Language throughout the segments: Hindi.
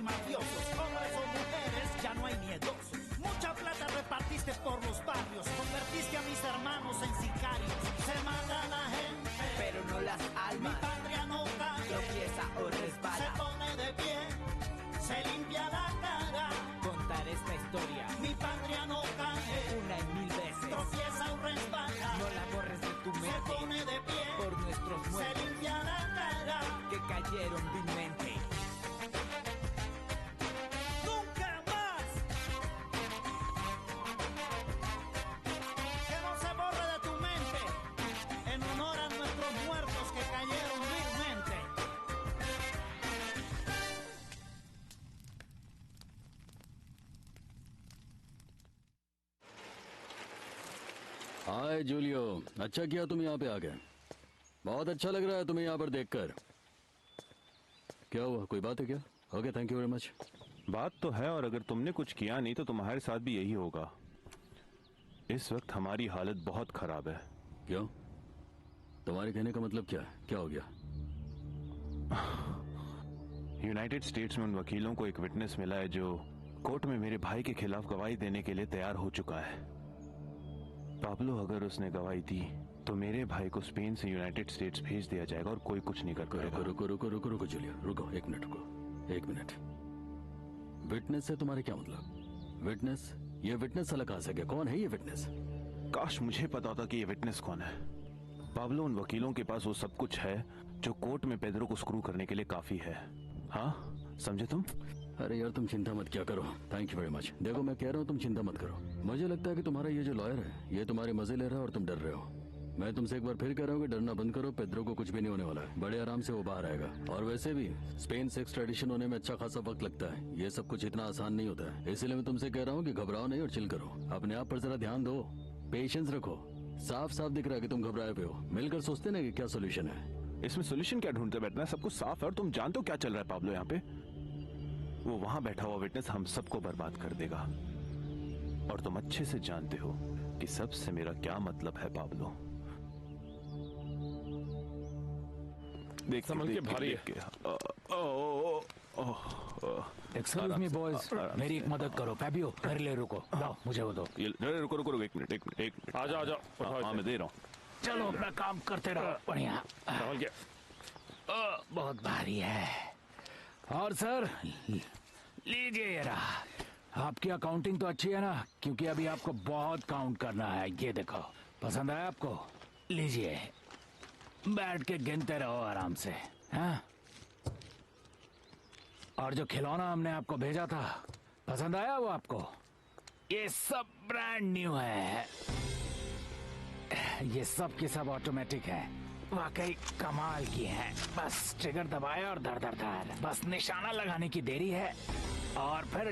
mafiosos, hombres o mujeres, ya no hay miedosos. Mucha plata repartiste por los barrios, convertiste a mis hermanos en sicarios. Se mata la gente, pero no las almas. Mi patria no cae, tropieza o resbala. Se pone de pie, se limpia la cara. Contar esta historia, mi patria no cae, una y mil veces. Tropieza o resbala, no la borres de tu mente. Se pone de pie, por nuestros muertos. Se limpia la cara, que cayeron vilmente. Hi Julio, अच्छा किया तुम यहाँ पे आ गए। बहुत अच्छा लग रहा है तुम्हें यहाँ पर देखकर। क्या हुआ, कोई बात है क्या? Okay, thank you very much. बात तो है, और अगर तुमने कुछ किया नहीं तो तुम्हारे साथ भी यही होगा। इस वक्त हमारी हालत बहुत खराब है। क्यों? तुम्हारे कहने का मतलब क्या है? क्या हो गया? यूनाइटेड स्टेट्स में उन वकीलों को एक विटनेस मिला है जो कोर्ट में मेरे भाई के खिलाफ गवाही देने के लिए तैयार हो चुका है। पाब्लो, अगर उसने गवाही दी तो मेरे भाई को स्पेन से यूनाइटेड स्टेट्स भेज दिया जाएगा और कोई कुछ नहीं कर पाएगा। रुको रुको रुको रुको जूलियो, रुको एक मिनट, रुको एक मिनट। विटनेस से तुम्हारे क्या मतलब? विटनेस? ये विटनेस साला कहां से गया? कौन है ये विटनेस? काश मुझे पता होता कि ये विटनेस कौन है। पाब्लो, उन वकीलों के पास वो सब कुछ है जो कोर्ट में पेड्रो को स्क्रू करने के लिए काफी है। हाँ, समझे तुम? अरे यार तुम चिंता मत क्या करो, थैंक यू वेरी मच। देखो मैं कह रहा हूँ तुम चिंता मत करो। मुझे लगता है कि तुम्हारा ये जो लॉयर है ये तुम्हारे मजे ले रहा है और तुम डर रहे हो। मैं तुमसे एक बार फिर कह रहा हूँ कि डरना बंद करो। पेड्रो को कुछ भी नहीं होने वाला है, बड़े आराम से वो बाहर आएगा। और वैसे भी स्पेन से एक्सट्रेडिशन होने में अच्छा खासा वक्त लगता है। ये सब कुछ इतना आसान नहीं होता है, इसलिए मैं तुमसे कह रहा हूँ कि घबराओ नहीं और चिल करो। अपने आप पर जरा ध्यान दो, पेशेंस रखो। साफ साफ दिख रहा है कि तुम घबराए हुए हो। मिलकर सोचते ना कि क्या सोल्यूशन है। इसमें सोल्यूशन क्या ढूंढते बैठना है? सब कुछ साफ है और तुम जानते हो क्या चल रहा है पाब्लो यहाँ पे। वो वहां बैठा हुआ विटनेस हम सबको बर्बाद कर देगा, और तुम अच्छे से जानते हो कि सबसे मेरा क्या मतलब है पाब्लो। देख संभल के भारी है। एक्सक्यूज मी बॉयज, मेरी एक मदद करो। फैबियो, घर ले रुको, लाओ मुझे वो दो। रुको रुको रुको, एक मिनट। आ जाओ। हाँ मैं दे रहा हूँ। चलो अपना काम करते रहो। बढ़िया। संभल के। बहुत भारी है। और सर लीजिए ये रहा। आपकी अकाउंटिंग तो अच्छी है ना, क्योंकि अभी आपको बहुत काउंट करना है। ये देखो, पसंद आया आपको? लीजिए, बैठ के गिनते रहो आराम से। हाँ? और जो खिलौना हमने आपको भेजा था, पसंद आया वो आपको? ये सब ब्रांड न्यू है। ये सब की सब ऑटोमेटिक है, वाकई कमाल की है। बस ट्रिगर दबाया और धर धर धर, बस निशाना लगाने की देरी है और फिर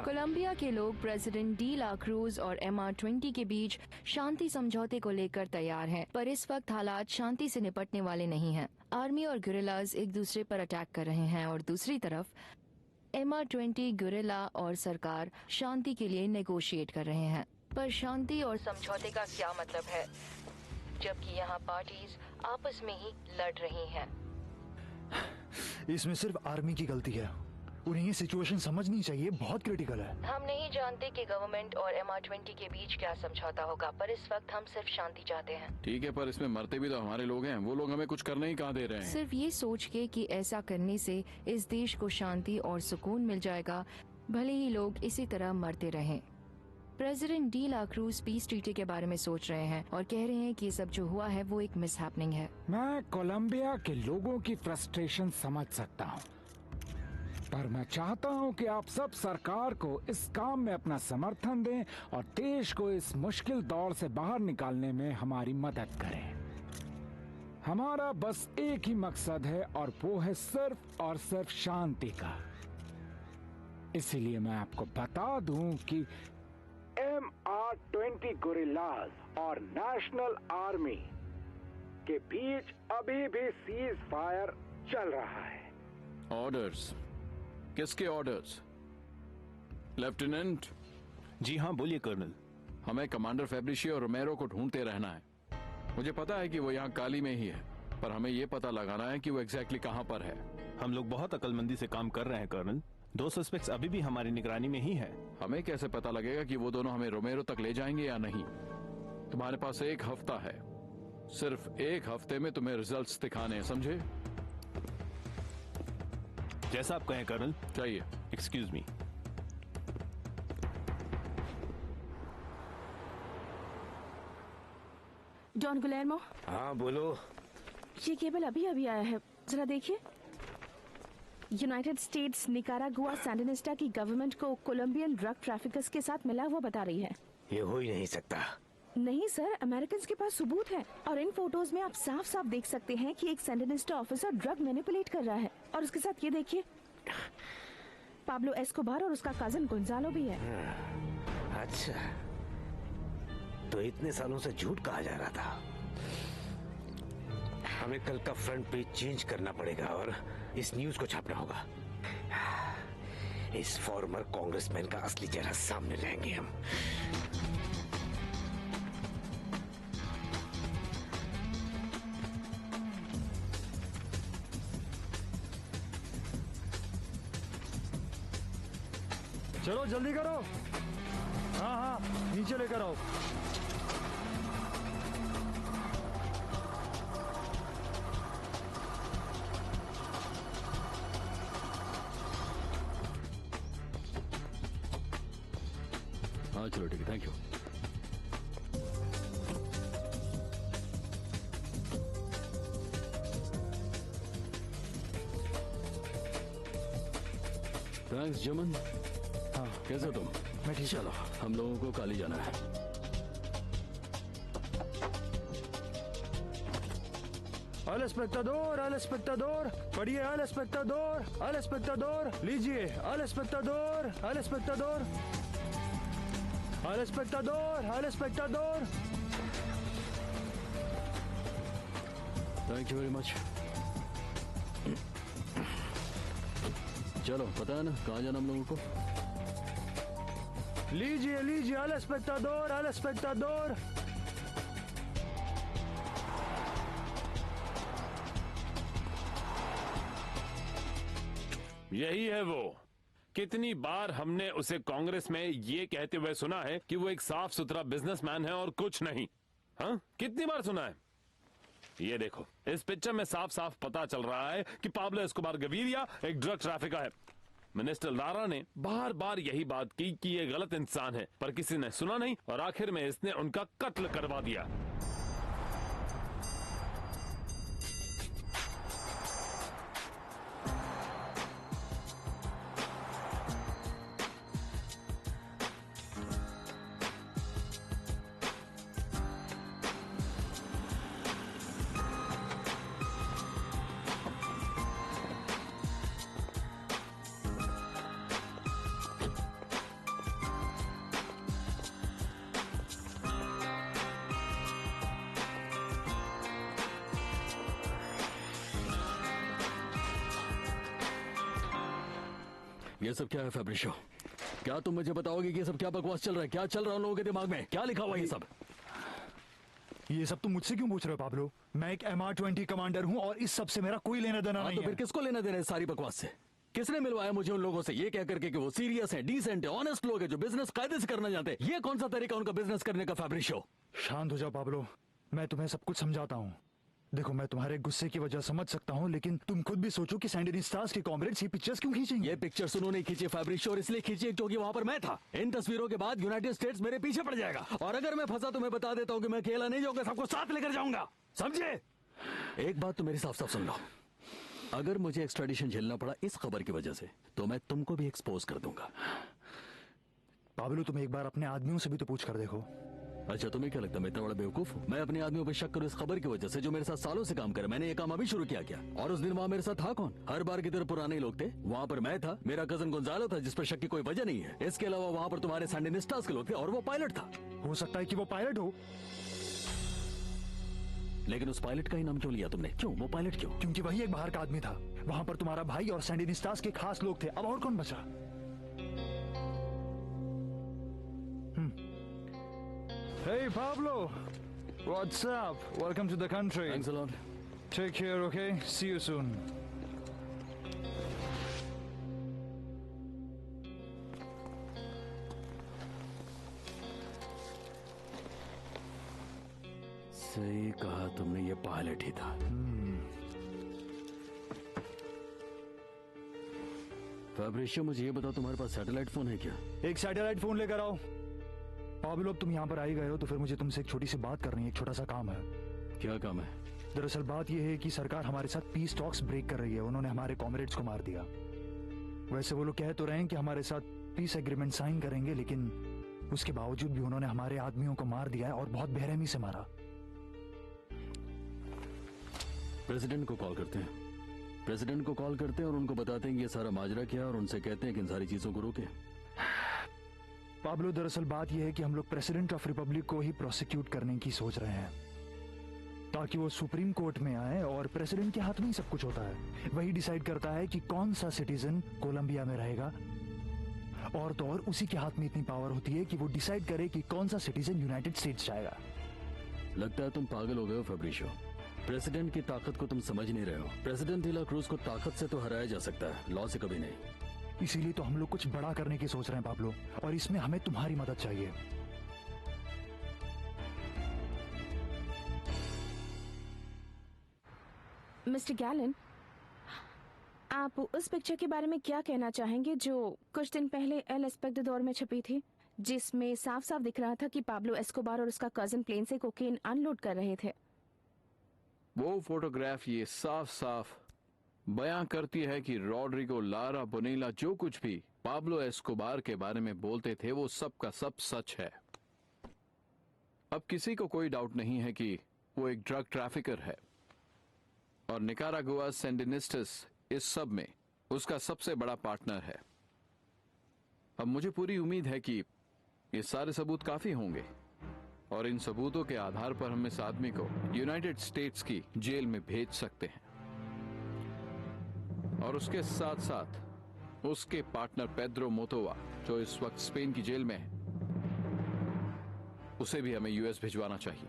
कोलंबिया के लोग प्रेसिडेंट डी ला क्रूज और MR20 के बीच शांति समझौते को लेकर तैयार हैं, पर इस वक्त हालात शांति से निपटने वाले नहीं हैं। आर्मी और गुरिल्लाज एक दूसरे पर अटैक कर रहे हैं और दूसरी तरफ MR20 गुरिल्ला और सरकार शांति के लिए नेगोशिएट कर रहे हैं। पर शांति और समझौते का क्या मतलब है, जबकि यहाँ पार्टीज आपस में ही लड़ रही हैं। इसमें सिर्फ आर्मी की गलती है, उन्हें ये सिचुएशन समझनी चाहिए, बहुत क्रिटिकल है। हम नहीं जानते कि गवर्नमेंट और MR20 के बीच क्या समझौता होगा, पर इस वक्त हम सिर्फ शांति चाहते हैं। ठीक है, पर इसमें मरते भी तो हमारे लोग हैं। वो लोग हमें कुछ करने ही कहाँ दे रहे हैं। सिर्फ ये सोच के कि ऐसा करने से इस देश को शांति और सुकून मिल जाएगा, भले ही लोग इसी तरह मरते रहें। प्रेसिडेंट डी ला क्रूज पीस ट्रीटी के बारे में सोच रहे हैं और कह रहे हैं कि सब जो हुआ है वो एक मिसहैपनिंग है। मैं कोलंबिया के लोगों की फ्रस्ट्रेशन समझ सकता हूँ, पर मैं चाहता हूँ कि आप सब सरकार को इस काम में अपना समर्थन दें और देश को इस मुश्किल दौर से बाहर निकालने में हमारी मदद करें। हमारा बस एक ही मकसद है और वो है सिर्फ और सिर्फ शांति का। इसीलिए मैं आपको बता दूं कि MR20 गुरिल्लाज और नेशनल आर्मी के बीच अभी भी सीज फायर चल रहा है। ऑर्डर्स? किसके ऑर्डर्स? लेफ्टिनेंट? जी हाँ, बोलिए कर्नल। हमें कमांडर फेब्रिशियो और रोमेरो को ढूंढते रहना है। मुझे पता है कि वो यहाँ काली में ही है, पर हमें ये पता लगाना है कि वो एग्जैक्टली कहाँ पर है। हम लोग बहुत अकलमंदी से काम कर रहे हैं कर्नल। 2 सस्पेक्ट्स अभी भी हमारी निगरानी में ही है। हमें कैसे पता लगेगा कि वो दोनों हमें रोमेरो तक ले जाएंगे या नहीं? तुम्हारे पास 1 हफ्ता है, सिर्फ 1 हफ्ते में तुम्हें रिजल्ट्स दिखाने हैं, समझे? जैसा आप कहें कर्नल। चाहिए। Excuse me. डॉन गुलेर्मो, हाँ बोलो। ये केबल अभी अभी आया है, जरा देखिए। यूनाइटेड स्टेट्स निकारागुआ सैंडिनिस्टा की गवर्नमेंट को कोलंबियन ड्रग ट्रैफिकर्स के साथ मिला हुआ बता रही है। ये हो ही नहीं सकता। नहीं सर, अमेरिकन के पास सबूत है और इन फोटोज में आप साफ साफ देख सकते हैं कि एक सैंडिनिस्टा ऑफिसर ड्रग मैनिपुलेट कर रहा है। और उसके साथ ये देखिए, पाब्लो एस्कोबार और उसका कजन गुंजालो भी है। अच्छा, तो इतने सालों से झूठ कहा जा रहा था। हमें कल का फ्रंट पेज चेंज करना पड़ेगा और इस न्यूज को छापना होगा। इस फॉर्मर कांग्रेसमैन का असली चेहरा सामने लाएंगे हम। चलो जल्दी करो। हाँ हाँ, नीचे लेकर आओ। हाँ चलो ठीक है, थैंक यू। थैंक्स जमन। हाँ कैसे हो तुम? मैं ठीक। चलो हम लोगों को काली जाना है। अल एस्पेक्टाडोर, अल एस्पेक्टाडोर, पढ़िए अल एस्पेक्टाडोर, अल एस्पेक्टाडोर, लीजिए El Espectador, El Espectador, El Espectador, El Espectador. Thank you very much. चलो पता है ना कहाँ जाना हम लोगों को? लीजिए लीजिए अल एस्पेक्टाडोर, अल एस्पेक्टाडोर। यही है वो। कितनी बार हमने उसे कांग्रेस में ये कहते हुए सुना है कि वो एक साफ सुथरा बिजनेसमैन है और कुछ नहीं। हाँ, कितनी बार सुना है? ये देखो, इस पिक्चर में साफ साफ पता चल रहा है कि पाब्लो एस्कोबार गवीरिया एक ड्रग ट्रैफिकर है। मिनिस्टर लारा ने बार बार यही बात की कि ये गलत इंसान है, पर किसी ने सुना नहीं और आखिर में इसने उनका कत्ल करवा दिया। ये सब क्या है फैब्रिशो? क्या तुम मुझे बताओगे कि ये सब क्या बकवास चल रहा है? क्या चल रहा है उन लोगों के दिमाग में? क्या लिखा हुआ है ये सब? ये सब तुम मुझसे क्यों पूछ रहे हो पाब्लो? मैं एक MR-20 कमांडर हूँ और इस सब से मेरा कोई लेना देना नहीं तो है। फिर किसको लेना देना है सारी बकवास से? किसने मिलवाया मुझे उन लोगों से ये कह करके कि वो सीरियस हैं, डिसेंट है, ऑनेस्ट लोग हैं जो बिजनेस कायदे से करना जानते हैं? ये कौन सा तरीका उनका बिजनेस करने का फैब्रिशो? शांत हो जाओ पाब्लो, मैं तुम्हें सब कुछ समझाता हूँ। देखो, मैं तुम्हारे गुस्से की वजह समझ सकता हूँ, लेकिन तुम खुद भी सोचो कि सैंडिनिस्टास के कॉमरेड्स ये पिक्चर्स क्यों खींचेंगे? ये पिक्चर्स उन्होंने खींची फैब्रिशो, और इसलिए खींची क्योंकि वहां पर मैं था। इन तस्वीरों के बाद यूनाइटेड स्टेट्स मेरे पीछे पड़ जाएगा, और अगर मैं फंसा तो मैं बता देता हूँ कि मैं अकेला नहीं जाऊंगा, सबको साथ लेकर जाऊंगा, समझे? एक बात तो मेरी साफ साफ सुन लो, अगर मुझे एक्स्ट्राडिशन झेलना पड़ा इस खबर की वजह से तो मैं तुमको भी एक्सपोज कर दूंगा। पाब्लो, तुम एक बार अपने आदमियों से भी तो पूछ कर देखो। अच्छा, तुम्हें क्या लगता है मैं इतना बड़ा बेवकूफ हूँ? मैं अपने आदमियों पर शक करूँ इस खबर की वजह से जो मेरे साथ सालों से काम करे? मैंने ये काम अभी शुरू किया क्या? और उस दिन वहाँ मेरे साथ था कौन? हर बार की तरह पुराने ही लोग थे। वहाँ पर मैं था, मेरा कजन गुंजालो था जिस पर शक की कोई वजह नहीं है। इसके अलावा वहाँ पर तुम्हारे सैंडिनिस्टास के लोग थे और वो पायलट था। हो सकता है कि वो पायलट हो, लेकिन उस पायलट का ही नाम क्यों लिया तुमने? क्यों वो पायलट क्यों? क्योंकि वही एक बाहर का आदमी था। वहाँ पर तुम्हारा भाई और सैंडिनिस्टास के खास लोग थे। अब और कौन बचा? Hey Pablo, what's up? Welcome to the country. Thanks a lot. Take care, okay? See you soon. सही कहा तुमने, ये पायलट ही था। फैब्रिशियो, मुझे ये बताओ, तुम्हारे पास सैटेलाइट फोन है क्या? एक सैटेलाइट फोन लेकर आओ। पाब्लो, अब तुम यहाँ पर आ ही गए हो तो फिर मुझे तुमसे एक छोटी सी बात करनी है, एक छोटा सा काम है। क्या काम है? दरअसल बात यह है कि सरकार हमारे साथ पीस टॉक्स ब्रेक कर रही है। उन्होंने हमारे कॉमरेड्स को मार दिया। वैसे वो लोग कह तो रहे हैं कि हमारे साथ पीस एग्रीमेंट साइन करेंगे, लेकिन उसके बावजूद भी उन्होंने हमारे आदमियों को मार दिया है और बहुत बेरहमी से मारा। प्रेसिडेंट को कॉल करते हैं। प्रेसिडेंट को कॉल करते हैं और उनको बताते हैं कि ये सारा माजरा क्या है और उनसे कहते हैं कि इन सारी चीजों को रोके। पाब्लो, दरअसल बात यह है कि हम लोग प्रेसिडेंट ऑफ रिपब्लिक को ही प्रोसिक्यूट करने की सोच रहे हैं, ताकि वो सुप्रीम कोर्ट में आए और प्रेसिडेंट के हाथ में ही सब कुछ होता है। वही डिसाइड करता है कि कौन सा सिटीजन कोलंबिया में रहेगा, और तो और उसी के हाथ में इतनी पावर होती है कि वो डिसाइड करे कि कौन सा सिटीजन यूनाइटेड स्टेट्स जाएगा। लगता है तुम पागल हो गए हो फैब्रिशियो। प्रेसिडेंट की ताकत को तुम समझ नहीं रहे हो। प्रेसिडेंट डी ला क्रूज को ताकत से तो हराया जा सकता है, लॉ से कभी नहीं। इसीलिए तो हम लोग कुछ बड़ा करने की सोच रहे हैं पाब्लो, और इसमें हमें तुम्हारी मदद चाहिए। मिस्टर गैलन, आप उस पिक्चर के बारे में क्या कहना चाहेंगे जो कुछ दिन पहले एल एस्पेक्टाडोर में छपी थी, जिसमें साफ साफ दिख रहा था कि पाब्लो एस्कोबार और उसका कजन प्लेन से कोकेन अनलोड कर रहे थे? वो फोटोग्राफ ये साफ साफ बयां करती है कि रॉड्रिगो, लारा, बोनीला जो कुछ भी पाब्लो एस्कोबार के बारे में बोलते थे वो सब का सब सच है। अब किसी को कोई डाउट नहीं है कि वो एक ड्रग ट्रैफिकर है और निकारागुआ सैंडिनिस्टस इस सब में उसका सबसे बड़ा पार्टनर है। अब मुझे पूरी उम्मीद है कि ये सारे सबूत काफी होंगे और इन सबूतों के आधार पर हम इस आदमी को यूनाइटेड स्टेट्स की जेल में भेज सकते हैं और उसके साथ साथ उसके पार्टनर पेड्रो मोतोवा, जो इस वक्त स्पेन की जेल में है, उसे भी हमें यूएस भिजवाना चाहिए।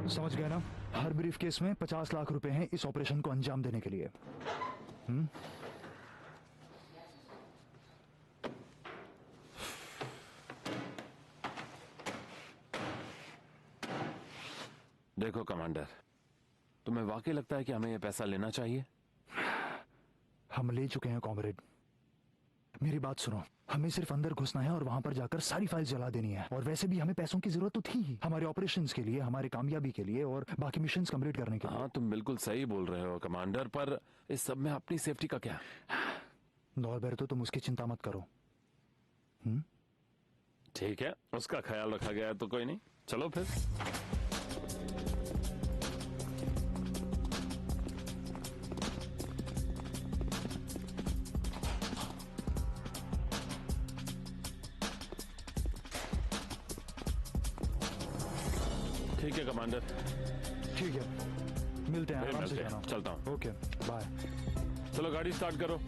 समझ गए ना? हर ब्रीफ केस में 50 लाख रुपए हैं इस ऑपरेशन को अंजाम देने के लिए। देखो कमांडर, तुम्हें वाकई लगता है कि हमें यह पैसा लेना चाहिए? हम ले चुके हैं कॉमरेड। मेरी बात सुनो, हमें सिर्फ अंदर घुसना है और वहां पर जाकर सारी फाइल जला देनी है। और वैसे भी हमें पैसों की जरूरत तो थी ही, हमारे ऑपरेशंस के लिए, हमारे कामयाबी के लिए और बाकी मिशंस कंप्लीट करने के लिए। हाँ, तुम बिल्कुल सही बोल रहे हो कमांडर, पर इस सब में अपनी सेफ्टी का क्या? नॉर्बेर्टो, तुम उसकी चिंता मत करो। ठीक है, उसका ख्याल रखा गया है तो कोई नहीं। चलो फिर। ठीक है कमांडर। ठीक है, मिलते हैं। आराम से जाना। चलता हूँ। Okay, bye. चलो गाड़ी स्टार्ट करो।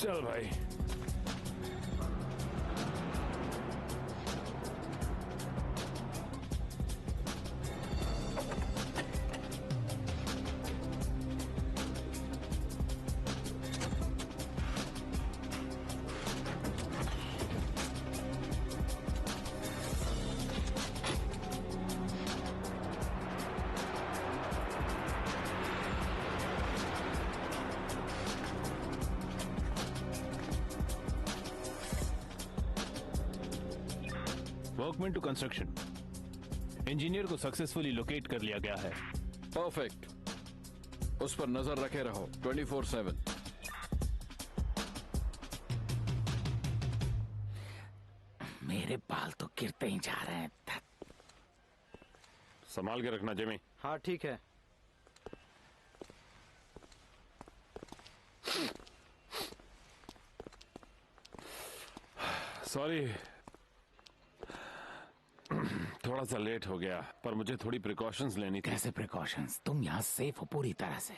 चल भाई। Workman to construction. इंजीनियर को सक्सेसफुली लोकेट कर लिया गया है। परफेक्ट। उस पर नजर रखे रहो 24/7। मेरे बाल तो गिरते ही जा रहे हैं। संभाल के रखना जेमी। हाँ ठीक है। सॉरी, थोड़ा सा लेट हो गया, पर मुझे थोड़ी प्रिकॉशंस लेनी थी। कैसे प्रिकॉशंस? तुम यहाँ सेफ हो पूरी तरह से।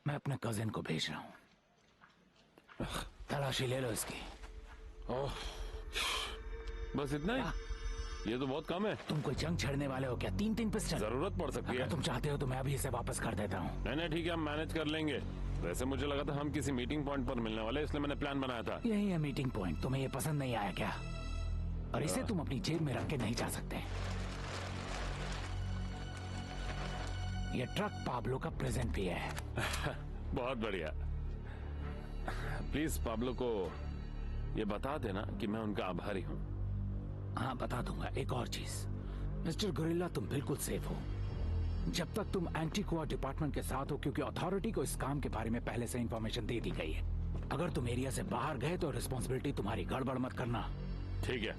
मैं अपने कजिन को भेज रहा हूँ, तलाशी ले लो इसकी। ओह, बस इतना ही? ये तो बहुत कम है। तुम कोई जंग छेड़ने वाले हो क्या? 3-3 पिस्टल। जरूरत पड़ सकती है। अगर तुम चाहते हो तो मैं अभी इसे वापस कर देता हूँ। नहीं ठीक है, हम मैनेज कर लेंगे। वैसे मुझे लगा था हम किसी मीटिंग पॉइंट पर मिलने वाले, इसलिए मैंने प्लान बनाया था। यही है मीटिंग पॉइंट। तुम्हें ये पसंद नहीं आया क्या? और इसे तुम अपनी जेब में रख के नहीं जा सकते। ये ट्रक पाब्लो का प्रेजेंट भी है। बहुत बढ़िया। प्लीज पाब्लो को ये बता देना कि मैं उनका आभारी हूँ। हाँ बता दूंगा। एक और चीज, मिस्टर गुरिल्ला, तुम बिल्कुल सेफ हो जब तक तुम एंटीक्वा डिपार्टमेंट के साथ हो, क्योंकि अथॉरिटी को इस काम के बारे में पहले से इंफॉर्मेशन दे दी गई है। अगर तुम एरिया से बाहर गए तो रिस्पॉन्सिबिलिटी तुम्हारी। गड़बड़ मत करना। ठीक है।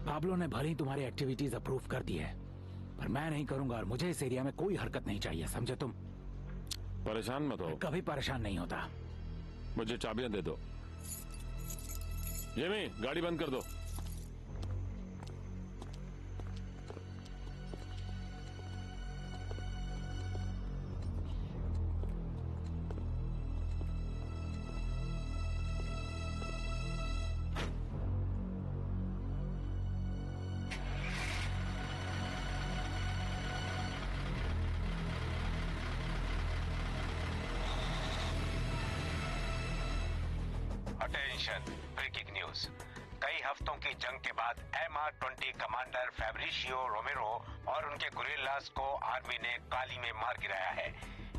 पाब्लो ने भले ही तुम्हारी एक्टिविटीज अप्रूव कर दी है, पर मैं नहीं करूंगा और मुझे इस एरिया में कोई हरकत नहीं चाहिए, समझे तुम? परेशान मत हो। कभी परेशान नहीं होता। मुझे चाबियां दे दो। जेमी, गाड़ी बंद कर दो। Attention, breaking news. कई हफ्तों की जंग के बाद MR-20 कमांडर फैब्रिशियो रोमेरो और उनके गुरिल्लास को आर्मी ने काली में मार गिराया है।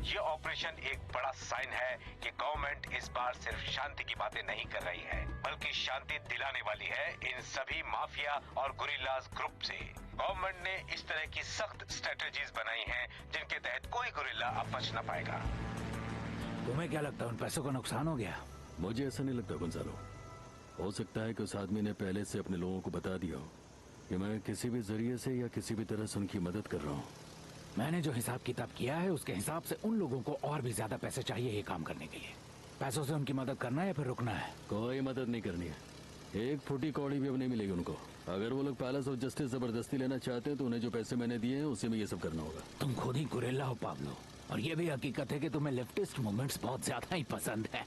ये ऑपरेशन एक बड़ा साइन है कि गवर्नमेंट इस बार सिर्फ शांति की बातें नहीं कर रही है, बल्कि शांति दिलाने वाली है इन सभी माफिया और गुरिल्लास ग्रुप से। गवर्नमेंट ने इस तरह की सख्त स्ट्रेटेजीज बनाई हैं जिनके तहत कोई गुरिल्ला अब बच न पाएगा। तुम्हें क्या लगता है उन पैसों का नुकसान हो गया? मुझे ऐसा नहीं लगता गुंजालो। हो सकता है कि उस आदमी ने पहले से अपने लोगों को बता दिया हो कि मैं किसी भी जरिए से या किसी भी तरह से उनकी मदद कर रहा हूँ। मैंने जो हिसाब किताब किया है उसके हिसाब से उन लोगों को और भी ज्यादा पैसे चाहिए ये काम करने के लिए। पैसों से उनकी मदद करना है या फिर रुकना है? कोई मदद नहीं करनी है। एक फूटी कौड़ी भी अब नहीं मिलेगी उनको। अगर वो लोग पैलेस ऑफ जस्टिस जबरदस्ती लेना चाहते हैं तो उन्हें जो पैसे मैंने दिए हैं उसी में ये सब करना होगा। तुम खुद ही गुरिल्ला हो पाब्लो, और ये भी हकीकत है कि तुम्हें लेफ्टिस्ट मूवमेंट्स बहुत ज्यादा ही पसंद है।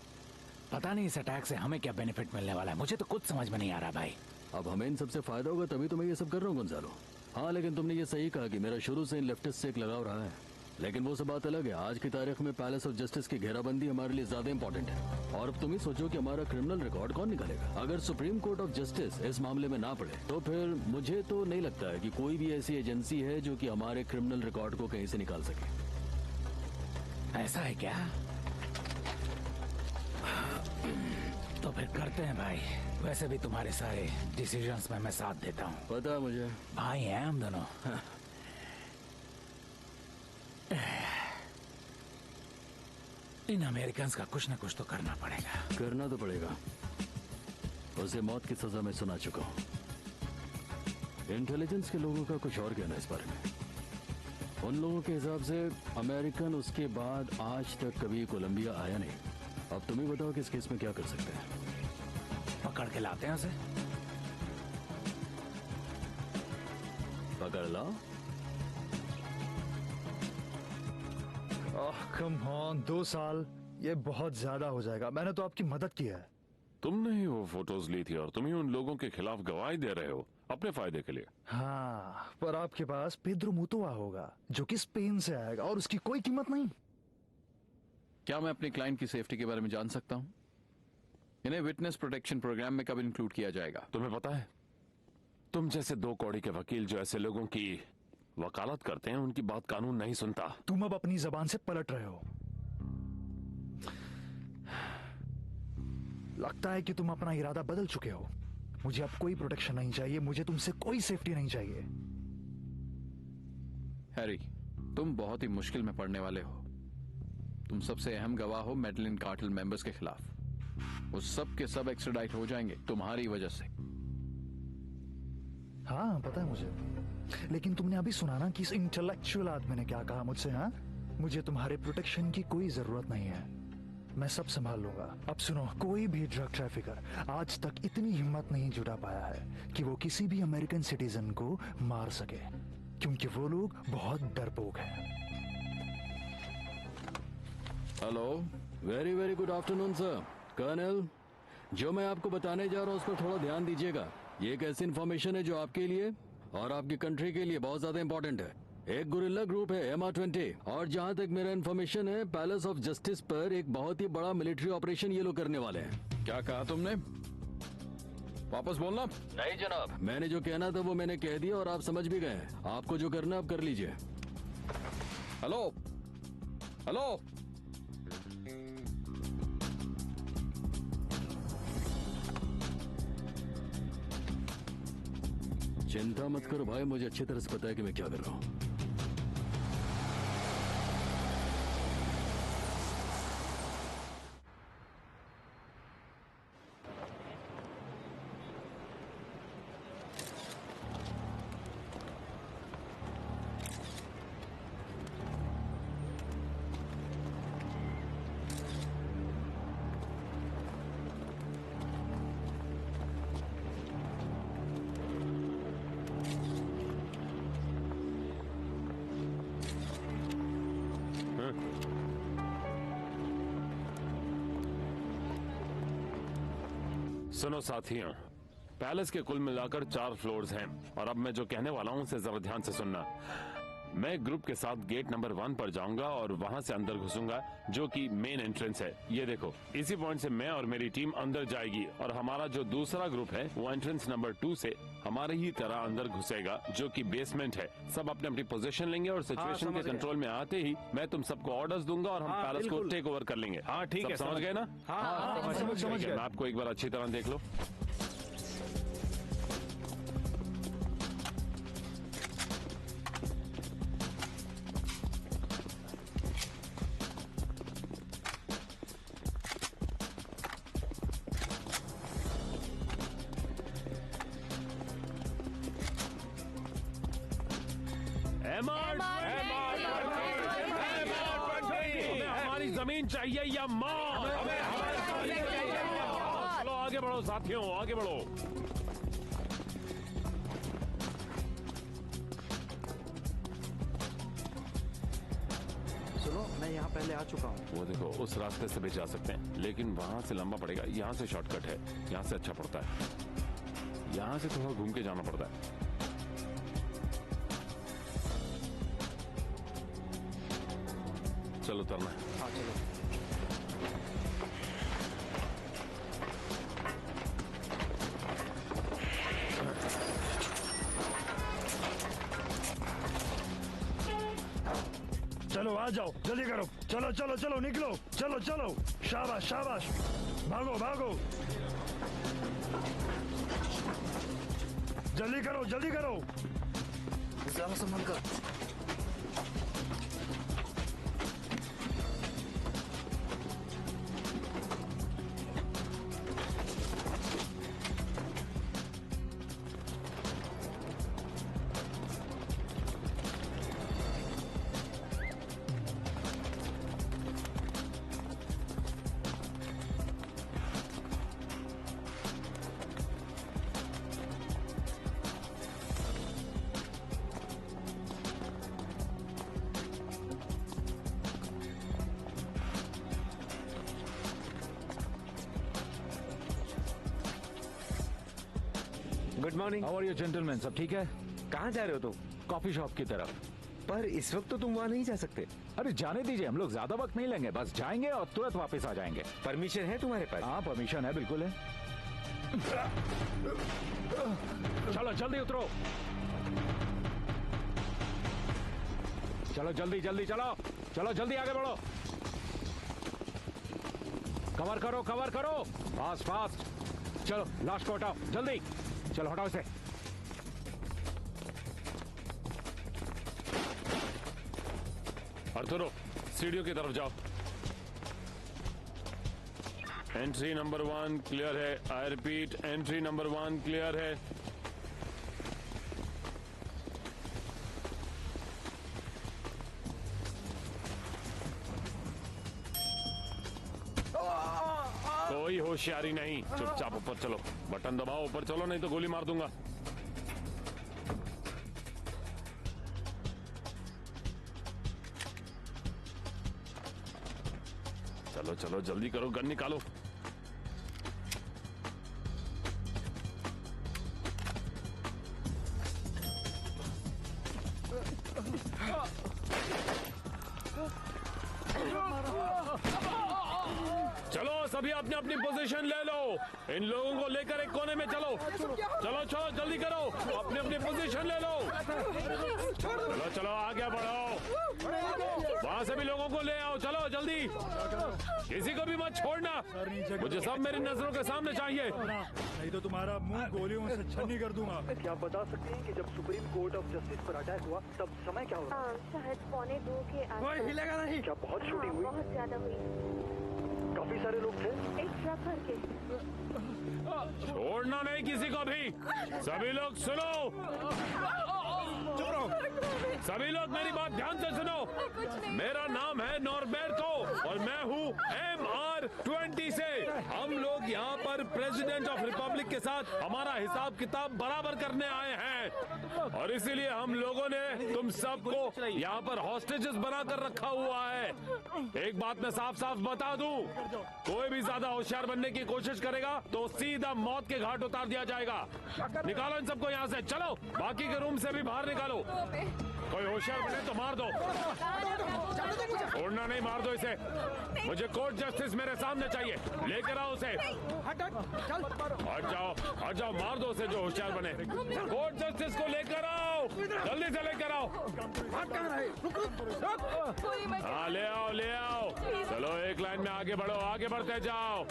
पता नहीं इस अटैक से हमें क्या बेनिफिट मिलने वाला है, मुझे तो कुछ समझ में नहीं आ रहा भाई। अब हमें इन सबसे फायदा होगा तभी तो मैं ये सब कर रहा हूँ गुंजालो। हाँ, लेकिन तुमने ये सही कहा कि मेरा शुरू से इन लेफ्टिस्ट से एक लगाव रहा है, लेकिन वो सब बात अलग है। आज की तारीख में पैलेस ऑफ जस्टिस की घेराबंदी हमारे लिए ज्यादा इंपॉर्टेंट है। और अब तुम ही सोचो कि हमारा क्रिमिनल रिकॉर्ड कौन निकालेगा? अगर सुप्रीम कोर्ट ऑफ जस्टिस इस मामले में ना पड़े तो फिर मुझे तो नहीं लगता है कि कोई भी ऐसी एजेंसी है जो कि हमारे क्रिमिनल रिकॉर्ड को कहीं से निकाल सके। ऐसा है क्या? तो फिर करते हैं भाई। वैसे भी तुम्हारे सारे डिसीजंस में मैं साथ देता हूँ। पता है मुझे, भाई हैं हम दोनों। इन अमेरिकन्स का कुछ न कुछ तो करना पड़ेगा। करना तो पड़ेगा। उसे मौत की सजा मैं सुना चुका हूँ। इंटेलिजेंस के लोगों का कुछ और कहना इस बारे में। उन लोगों के हिसाब से अमेरिकन उसके बाद आज तक कभी कोलंबिया आया नहीं। अब तुम ही बताओ कि इस केस में क्या कर सकते हैं? पकड़ के लाते हैं उसे। पकड़ लाओ। कम ऑन, 2 साल ये बहुत ज्यादा हो जाएगा। मैंने तो आपकी मदद की है। तुमने ही वो फोटोज ली थी और तुम ही उन लोगों के खिलाफ गवाही दे रहे हो अपने फायदे के लिए। हाँ, पर आपके पास पेद्रो मुतोआ होगा जो कि स्पेन से आएगा और उसकी कोई कीमत नहीं। क्या मैं अपने क्लाइंट की सेफ्टी के बारे में जान सकता हूं? इन्हें विटनेस प्रोटेक्शन प्रोग्राम में कब इंक्लूड किया जाएगा? तुम्हें पता है, तुम जैसे 2 कौड़ी के वकील जो ऐसे लोगों की वकालत करते हैं उनकी बात कानून नहीं सुनता। तुम अब अपनी जबान से पलट रहे हो। लगता है कि तुम अपना इरादा बदल चुके हो। मुझे अब कोई प्रोटेक्शन नहीं चाहिए, मुझे तुमसे कोई सेफ्टी नहीं चाहिए। हैरी, तुम बहुत ही मुश्किल में पड़ने वाले हो। तुम सबसे अहम गवाह हो मेडलिन कार्टेल मेंबर्स के खिलाफ। वो सब के सब एक्स्ट्राडाइट हो जाएंगे तुम्हारी वजह से। हाँ पता है मुझे, लेकिन तुमने अभी सुना ना कि इस इंटेलेक्चुअल आदमी ने क्या कहा मुझसे। हाँ, मुझे तुम्हारे प्रोटेक्शन की कोई जरूरत नहीं है, मैं सब संभाल लूंगा। अब सुनो, कोई भी ड्रग ट्रैफिकर आज तक इतनी हिम्मत नहीं जुटा पाया है कि वो किसी भी अमेरिकन सिटीजन को मार सके, क्योंकि वो लोग बहुत डरपोक हैं। Hello, very very good afternoon sir. Colonel, जो मैं आपको बताने जा रहा हूँ उस पर थोड़ा ध्यान दीजिएगा। ये एक ऐसी इन्फॉर्मेशन है जो आपके लिए और आपकी कंट्री के लिए बहुत ज्यादा इंपॉर्टेंट है। एक गुरिल्ला ग्रुप है MR20 और जहाँ तक मेरा इन्फॉर्मेशन है पैलेस ऑफ जस्टिस पर एक बहुत ही बड़ा मिलिट्री ऑपरेशन ये लोग करने वाले हैं। क्या कहा तुमने? वापस बोलना। नहीं जनाब, मैंने जो कहना था वो मैंने कह दिया और आप समझ भी गए। आपको जो करना आप कर लीजिए। हेलो हेलो, चिंता मत करो भाई, मुझे अच्छी तरह से पता है कि मैं क्या कर रहा हूँ। सुनो साथियों, पैलेस के कुल मिलाकर 4 फ्लोर्स हैं और अब मैं जो कहने वाला हूं उसे जरा ध्यान से सुनना। मैं ग्रुप के साथ गेट नंबर 1 पर जाऊंगा और वहां से अंदर घुसूंगा जो कि मेन एंट्रेंस है। ये देखो, इसी पॉइंट से मैं और मेरी टीम अंदर जाएगी और हमारा जो दूसरा ग्रुप है वो एंट्रेंस नंबर 2 से हमारे ही तरह अंदर घुसेगा जो कि बेसमेंट है। सब अपने अपनी पोजीशन लेंगे और सिचुएशन के कंट्रोल में आते ही मैं तुम सबको ऑर्डर्स दूंगा और हम पैलेस को टेक ओवर कर लेंगे। हाँ ठीक है, समझ गए ना? समझ गए। आपको एक बार अच्छी तरह देख लो। हमारी जमीन चाहिए या मौत? चलो आगे बढ़ो साथियों, आगे बढ़ो। सुनो, मैं यहाँ पहले आ चुका हूँ। वो देखो, उस रास्ते से भी जा सकते हैं लेकिन वहां से लंबा पड़ेगा। यहाँ से शॉर्टकट है, यहाँ से अच्छा पड़ता है। यहाँ से थोड़ा घूम के जाना पड़ता है। चलो तरना है। हाँ चलो। चलो आ जाओ, जल्दी करो। चलो चलो चलो निकलो, चलो चलो। शाबाश शाबाश, भागो भागो, जल्दी करो जल्दी करो। ज्यादा संभल कर। Good morning. How are you gentleman, सब ठीक है? कहाँ जा रहे हो तुम? कॉफी शॉप की तरफ। पर इस वक्त तो तुम वहाँ नहीं जा सकते। अरे जाने दीजिए, हम लोग ज्यादा वक्त नहीं लेंगे, बस जाएंगे और तुरंत वापस आ जाएंगे। परमिशन है तुम्हारे पास? हाँ परमिशन है, बिल्कुल है। चलो जल्दी उतरो, चलो जल्दी जल्दी चलो, चलो जल्दी आगे बढ़ो। कवर करो कवर करो, फास्ट फास्ट। चलो लास्ट को हटाओ जल्दी, चलो हटाओ इसे। अर्थुरो, सीढ़ियों की तरफ जाओ। एंट्री नंबर 1 क्लियर है। I repeat, entry number 1 clear है। कोई होशियारी नहीं, चुपचाप ऊपर चलो। बटन दबाओ, ऊपर चलो, नहीं तो गोली मार दूंगा। चलो चलो जल्दी करो, गन निकालो। सभी अपनी अपनी पोजीशन ले लो। इन लोगों को लेकर एक कोने में चलो। चलो चलो जल्दी करो, अपनी अपनी पोजीशन ले लो। चलो चलो आगे बढ़ो, वहां से भी लोगों को ले आओ। चलो जल्दी, किसी को भी मत छोड़ना। मुझे सब मेरी नजरों के सामने चाहिए, नहीं तो तुम्हारा मुंह गोलियों से छन्नी कर दूंगा। क्या आप बता सकते हैं कि जब सुप्रीम कोर्ट ऑफ जस्टिस पर अटैक हुआ तब समय क्या हुआ? शायद 1:45 के आसपास। कोई हिलेगा नहीं। क्या बहुत शूटिंग हुई? बहुत ज्यादा हुई। काफी सारे लोग थे। एक ट्रक भर के। छोड़ना नहीं किसी को भी। सभी लोग सुनो, सभी लोग मेरी बात ध्यान से सुनो। मेरा नाम है नॉर्बेर्टो और मैं हूँ MR20 से। हम लोग यहाँ पर प्रेसिडेंट ऑफ रिपब्लिक के साथ हमारा हिसाब किताब बराबर करने आए हैं, और इसीलिए हम लोगों ने तुम सबको यहाँ पर हॉस्टेजेस बनाकर रखा हुआ है। एक बात मैं साफ साफ बता दूं, कोई भी ज्यादा होशियार बनने की कोशिश करेगा तो सीधा मौत के घाट उतार दिया जाएगा। निकालो इन सबको यहाँ से। चलो बाकी के रूम से भी बाहर निकालो। कोई होशियार बने तो मार दो, छोड़ना नहीं, मार दो इसे। मुझे कोर्ट जस्टिस मेरे सामने चाहिए, लेकर आओ उसे। हट जाओ, मार दो उसे जो होशियार बने। कोर्ट जस्टिस को लेकर आओ, जल्दी से लेकर आओ। हाँ ले आओ। चलो एक लाइन में आगे बढ़ो, आगे बढ़ते जाओ।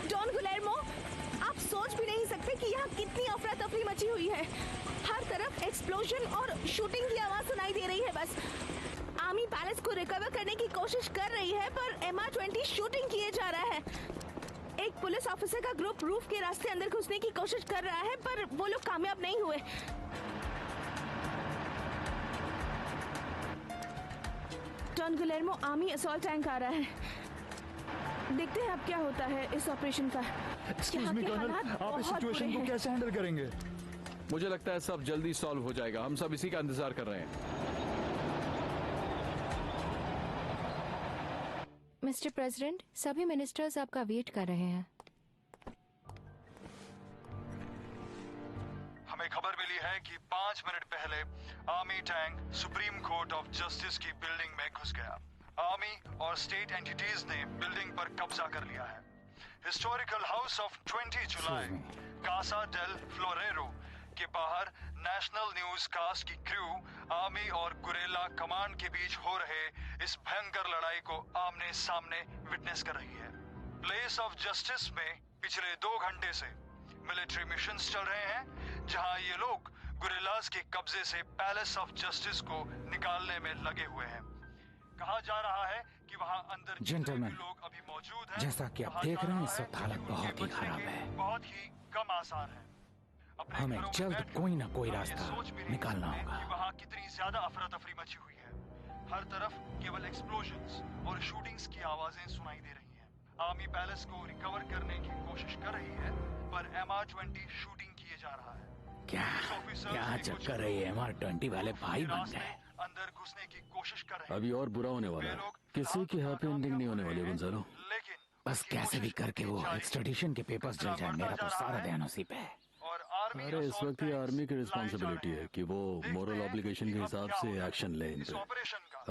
डॉन गुलेर्मो, आप सोच भी नहीं सकते कि यहाँ कितनी अफरा तफरी मची हुई है। हर तरफ एक्सप्लोजन और शूटिंग की आवाज सुनाई दे रही है। बस आर्मी पैलेस को रिकवर करने की कोशिश कर रही है, पर MR20 शूटिंग किए जा रहा है। एक पुलिस ऑफिसर का ग्रुप रूफ के रास्ते अंदर घुसने की कोशिश कर रहा है, पर वो लोग कामयाब नहीं हुए। डॉन गुलेर्मो, आर्मी असॉल्ट टैंक आ रहा है। देखते हैं अब क्या होता है इस ऑपरेशन का। एक्सक्यूज मी कर्नल, आप इस सिचुएशन को कैसे हैंडल करेंगे? मुझे लगता है सब जल्दी सॉल्व हो जाएगा। हम सब इसी का इंतजार कर रहे हैं। मिस्टर प्रेसिडेंट, सभी मिनिस्टर्स आपका वेट कर रहे हैं। हमें खबर मिली है कि 5 मिनट पहले army tank supreme court of justice की बिल्डिंग में घुस गया। आर्मी और स्टेट एंटिटीज ने बिल्डिंग पर कब्जा कर लिया है। हिस्टोरिकल हाउस ऑफ 20 जुलाई कासा डेल फ्लोरेरो के बाहर नेशनल न्यूज कास्ट की क्रू आर्मी और गुरेला कमांड के बीच हो रहे इस भयंकर लड़ाई को आमने सामने विटनेस कर रही है। प्लेस ऑफ जस्टिस में पिछले 2 घंटे से मिलिट्री मिशंस चल रहे हैं, जहां ये लोग गुरिल्लास के कब्जे से पैलेस ऑफ जस्टिस को निकालने में लगे हुए हैं। कहा जा रहा है कि वहां अंदर जेंटलमैन, लोग अभी मौजूद हैं। जैसा कि आप देख रहे हैं इस वक्त हालत बहुत ही खराब है। बहुत ही कम आसार है। हमें जल्द कोई ना कोई रास्ता निकालना होगा। वहाँ कितनी ज्यादा अफरा तफरी मची हुई है। हर तरफ केवल एक्सप्लोजन्स और शूटिंग्स की आवाजें सुनाई दे रही हैं। आर्मी पैलेस को रिकवर करने की कोशिश कर रही है, पर MR20 शूटिंग किए जा रहा है। क्या चक्कर है ये MR20 वाले भाई बन गए। अंदर घुसने की कोशिश कर रहे हैं। अभी और बुरा होने वाला है। किसी की हैप्पी एंडिंग नहीं होने वाली गुंजालो। बस कैसे भी करके वो एक्सट्रेडिशन के पेपर्स जल जाए। मेरा तो सारा ध्यान उसी पे है। अरे इस वक्त ये आर्मी की रिस्पॉन्सिबिलिटी है कि वो मोरल ऑब्लिगेशन के हिसाब से एक्शन ले इन पे।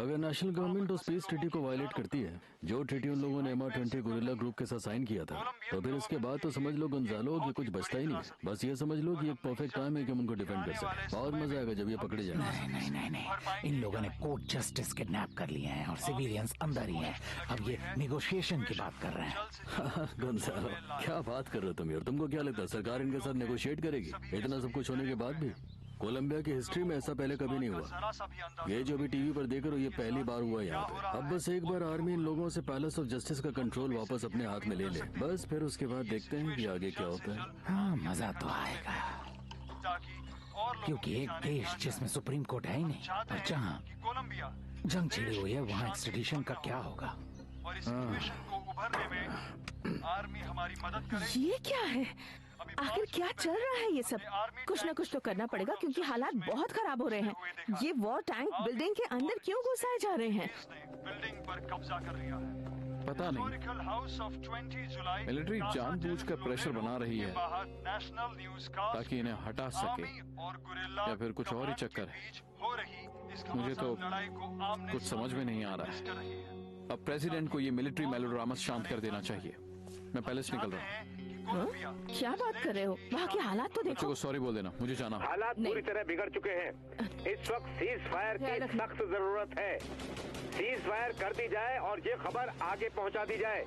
अगर नेशनल गवर्नमेंट उस पीस ट्रीटी को वायलेट करती है, जो ट्रीटी उन लोगों ने MR20 गुरिल्ला ग्रुप के साथ साइन किया था, तो फिर इसके बाद तो समझ लो गुंजालो कि कुछ बचता ही नहीं है। बस ये समझ लो कि एक परफेक्ट टाइम है कि हम उनको डिफेंड कर सकें। बहुत मजा आएगा जब ये पकड़े जाए। नहीं, इन लोगों ने कोर्ट जस्टिस किडनैप कर लिए हैं और सिविलियंस अंदर ही हैं। अब ये निगोशिएशन की बात कर रहे हैं। गुंजालो, क्या बात कर रहे हो तुम यार? तुमको क्या लगता है सरकार इनके साथ नेगोशिएट करेगी? इतना सब कुछ होने के बाद भी कोलंबिया की हिस्ट्री में ऐसा पहले कभी नहीं हुआ। ये जो भी टीवी पर देख रहे हो, ये पहली बार हुआ यहाँ पे। अब बस एक बार आर्मी इन लोगों से पैलेस ऑफ जस्टिस का कंट्रोल वापस अपने हाथ में ले ले, बस फिर उसके बाद देखते हैं कि आगे क्या होता है। हाँ, मजा तो आएगा, क्योंकि एक देश जिसमें सुप्रीम कोर्ट है ही नहीं और जहाँ जंग छिड़ी हुई है, वहाँ एक्सट्रेडिशन का क्या होगा। ये क्या है? आखिर क्या चल रहा है ये सब? कुछ न कुछ तो करना पड़ेगा, क्योंकि हालात बहुत खराब हो रहे हैं। ये वॉर टैंक बिल्डिंग के अंदर क्यों घुसाए जा रहे हैं? बिल्डिंग पर कब्जा कर लिया है। पता नहीं मिलिट्री जानबूझकर प्रेशर बना रही है ताकि इन्हें हटा सके या फिर कुछ और ही चक्कर है। मुझे तो कुछ समझ में नहीं आ रहा है। अब प्रेसिडेंट को ये मिलिट्री मेलोड्रामा शांत कर देना चाहिए। मैं पैलेस निकल रहा हूँ। क्या बात कर रहे हो? वहाँ के हालात तो बच्चे देखो। को सॉरी बोल देना, मुझे जाना होगा। हालात पूरी तरह बिगड़ चुके हैं। इस वक्त सीज फायर की सख्त जरूरत है। सीज फायर कर दी जाए और ये खबर आगे पहुंचा दी जाए।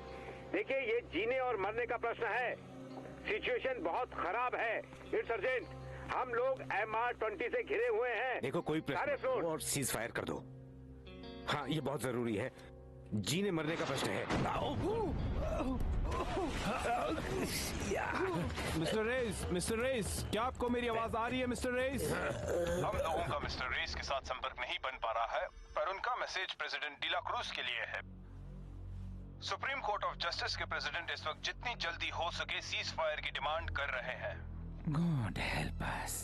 देखिए, ये जीने और मरने का प्रश्न है। सिचुएशन बहुत खराब है। It's urgent. हम लोग MR20 से घिरे हुए हैं। देखो, कोई सारे प्रश्न फ्लोर और सीज फायर कर दो। हाँ, ये बहुत जरूरी है। जीने मरने का प्रश्न है। मिस्टर रेस, क्या आपको मेरी आवाज आ रही है मिस्टर रेस? हम लोगों का मिस्टर रेस के साथ संपर्क नहीं बन पा रहा है, पर उनका मैसेज प्रेसिडेंट डीला क्रूज के लिए है। सुप्रीम कोर्ट ऑफ जस्टिस के प्रेसिडेंट इस वक्त जितनी जल्दी हो सके सीज फायर की डिमांड कर रहे हैं। God help us.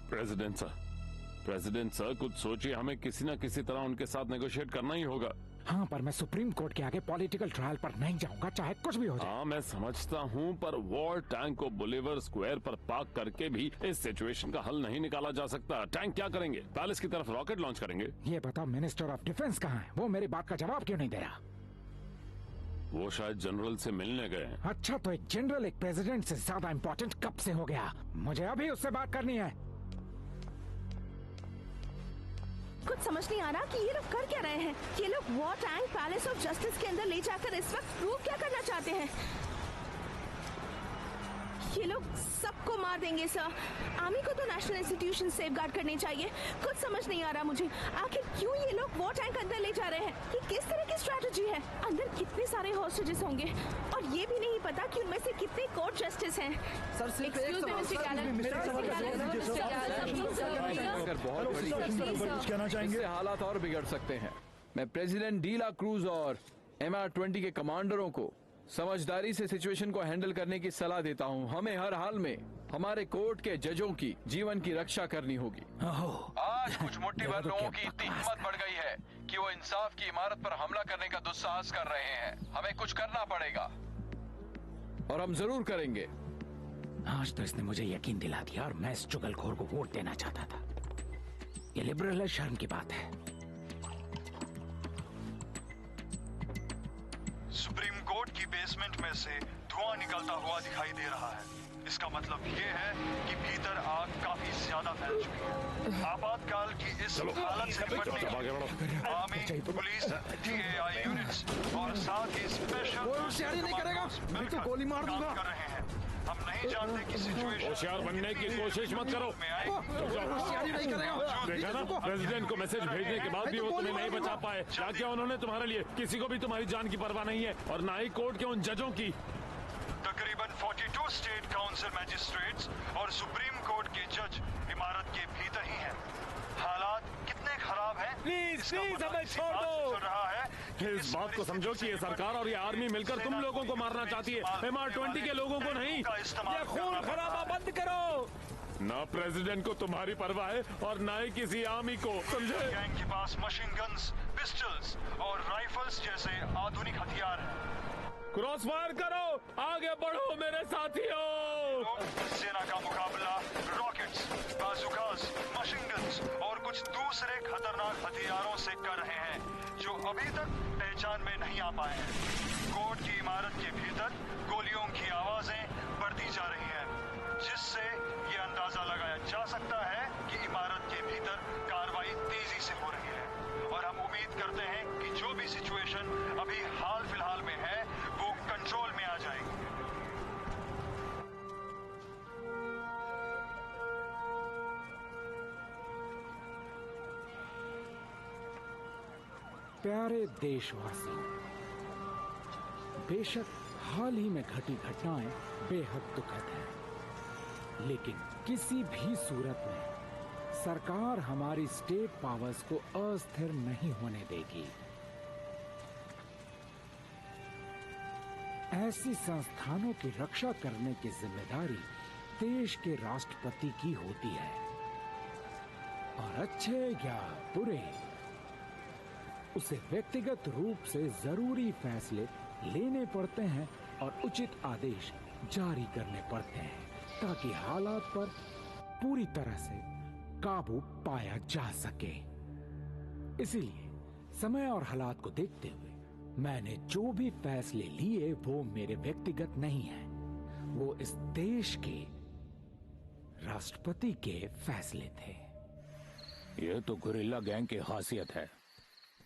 President sir कुछ सोचिए, हमें किसी न किसी तरह उनके साथ नेगोशिएट करना ही होगा। हाँ, पर मैं सुप्रीम कोर्ट के आगे पॉलिटिकल ट्रायल पर नहीं जाऊंगा, चाहे कुछ भी हो जाए। हाँ, मैं समझता हूँ, पर वॉर टैंक को बुलेवर स्क्वायर पर पार्क करके भी इस सिचुएशन का हल नहीं निकाला जा सकता। टैंक क्या करेंगे? पैलेस की तरफ रॉकेट लॉन्च करेंगे। ये बताओ, मिनिस्टर ऑफ डिफेंस कहाँ है? वो मेरी बात का जवाब क्यों नहीं दे रहा? वो शायद जनरल से मिलने गए हैं। अच्छा, तो एक जनरल एक प्रेसिडेंट से ज्यादा इम्पोर्टेंट कब से हो गया? मुझे अभी उससे बात करनी है। कुछ समझ नहीं आ रहा कि ये लोग कर क्या रहे हैं। ये लोग war tank palace of justice के अंदर ले जाकर इस वक्त प्रूव क्या करना चाहते हैं? ये लोग सबको मार देंगे सर। आर्मी को तो नेशनल इंस्टीट्यूशन सेफगार्ड करने चाहिए। कुछ समझ नहीं आ रहा मुझे, आखिर क्यों ये लोग वॉर टैंक अंदर ले जा रहे हैं? ये किस तरह की स्ट्रेटजी है? अंदर कितने सारे हॉस्टेजेस होंगे और ये भी नहीं पता कि उनमें से कितने कोर्ट जस्टिस हैं। सर, सिर्फ एक सवाल। अगर बहुत बड़ी कहना चाहेंगे, इससे हालात और बिगड़ सकते हैं। मैं प्रेसिडेंट डीला क्रूज और MR20 के कमांडरों को समझदारी से सिचुएशन को हैंडल करने की सलाह देता हूं। हमें हर हाल में हमारे कोर्ट के जजों की जीवन की रक्षा करनी होगी। आज कुछ मुट्ठी भर लोगों की इतनी हिम्मत बढ़ गई है कि वो इंसाफ की इमारत पर हमला करने का दुस्साहस कर रहे हैं। हमें कुछ करना पड़ेगा और हम जरूर करेंगे। आज तो इसने मुझे यकीन दिला दिया और मैं इस चुगलखोर को वोट देना चाहता था। ये लिबरल है, शर्म की बात है। सुप्रीम कोर्ट की बेसमेंट में से धुआं निकलता हुआ दिखाई दे रहा है। इसका मतलब ये है कि भीतर आग काफी ज्यादा फैल चुकी है। आपातकाल की इस हालत से निपटने के लिए आर्मी, पुलिस, TAI यूनिट्स और साथ ही स्पेशल गोली मार दूंगा कर रहे हैं। हम नहीं जानते कि सिचुएशन होशियार बनने की कोशिश मत करो। देखा ना, प्रेसिडेंट को मैसेज भेजने के बाद भी वो तुम्हें नहीं बचा पाए। क्या उन्होंने तुम्हारे लिए? किसी को भी तुम्हारी जान की परवाह नहीं है और ना ही कोर्ट के उन जजों की। तकरीबन 42 स्टेट काउंसिल मैजिस्ट्रेट्स और सुप्रीम कोर्ट के जज इमारत के भीतर ही हैं। हालात कितने खराब हैं? प्लीज हमें छोड़ दो। रहा है इस बात को समझो कि ये सरकार और ये आर्मी मिलकर तुम लोगों को मारना चाहती है, MR20 के लोगों को नहीं। ये खून खराबा बंद करो। ना प्रेसिडेंट को तुम्हारी परवाह है और ना ही किसी आर्मी को, समझे? गैंग के पास मशीन गन्स, पिस्टल्स और राइफल्स जैसे आधुनिक हथियार हैं। क्रॉस फायर करो, आगे बढ़ो मेरे साथियों। सेना का मुकाबला रॉकेट्स, बाजुकास, मशीन गन्स और कुछ दूसरे खतरनाक हथियारों से कर रहे हैं जो अभी तक पहचान में नहीं आ पाए हैं। कोर्ट की इमारत के भीतर गोलियों की आवाजें बढ़ती जा रही हैं, जिससे ये अंदाजा लगाया जा सकता है कि इमारत के भीतर कार्रवाई तेजी से हो रही है। और हम उम्मीद करते हैं कि जो भी सिचुएशन अभी हाल फिलहाल में है वो कंट्रोल में आ जाएगी। प्यारे देशवासियों, बेशक हाल ही में घटी घटनाएं बेहद दुखद हैं, लेकिन किसी भी सूरत में सरकार हमारी स्टेट पावर्स को अस्थिर नहीं होने देगी। ऐसी संस्थानों की रक्षा करने की जिम्मेदारी देश के राष्ट्रपति की होती है और अच्छे या बुरे उसे व्यक्तिगत रूप से जरूरी फैसले लेने पड़ते हैं और उचित आदेश जारी करने पड़ते हैं ताकि हालात पर पूरी तरह से काबू पाया जा सके। इसीलिए समय और हालात को देखते हुए मैंने जो भी फैसले लिए वो मेरे व्यक्तिगत नहीं हैं, वो इस देश के राष्ट्रपति के फैसले थे। ये तो गुरिल्ला गैंग की खासियत है।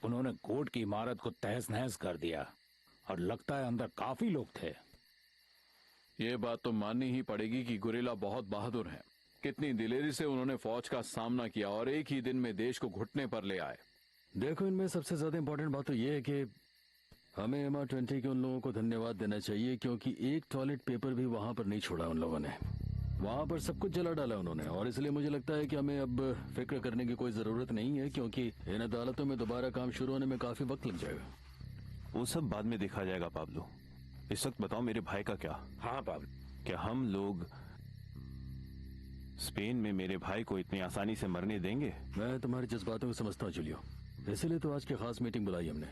उन्होंने कोर्ट की इमारत को तहस नहस कर दिया और लगता है अंदर काफी लोग थे। ये बात तो माननी ही पड़ेगी कि गुरिल्ला बहुत बहादुर हैं। कितनी दिलेरी से उन्होंने फौज का सामना किया और एक ही दिन में देश को घुटने पर ले आए। देखो, इनमें सबसे ज्यादा इंपॉर्टेंट बात तो ये है कि हमें MR20 के उन लोगों को धन्यवाद देना चाहिए, क्योंकि एक टॉयलेट पेपर भी वहां पर नहीं छोड़ा उन लोगों ने। वहां पर सब कुछ जला डाला उन्होंने, और इसलिए मुझे लगता है कि हमें अब फिक्र करने की कोई जरूरत नहीं है, क्योंकि इन अदालतों में दोबारा काम शुरू होने में काफी वक्त लग जाएगा। वो सब बाद में देखा जाएगा पाब्लो। इस वक्त बताओ मेरे भाई का क्या? हाँ पाब्लो, क्या हम लोग स्पेन में मेरे भाई को इतनी आसानी से मरने देंगे? मैं तुम्हारी जज्बातों को समझता हूँ जूलियो, इसीलिए तो आज की खास मीटिंग बुलाई हमने।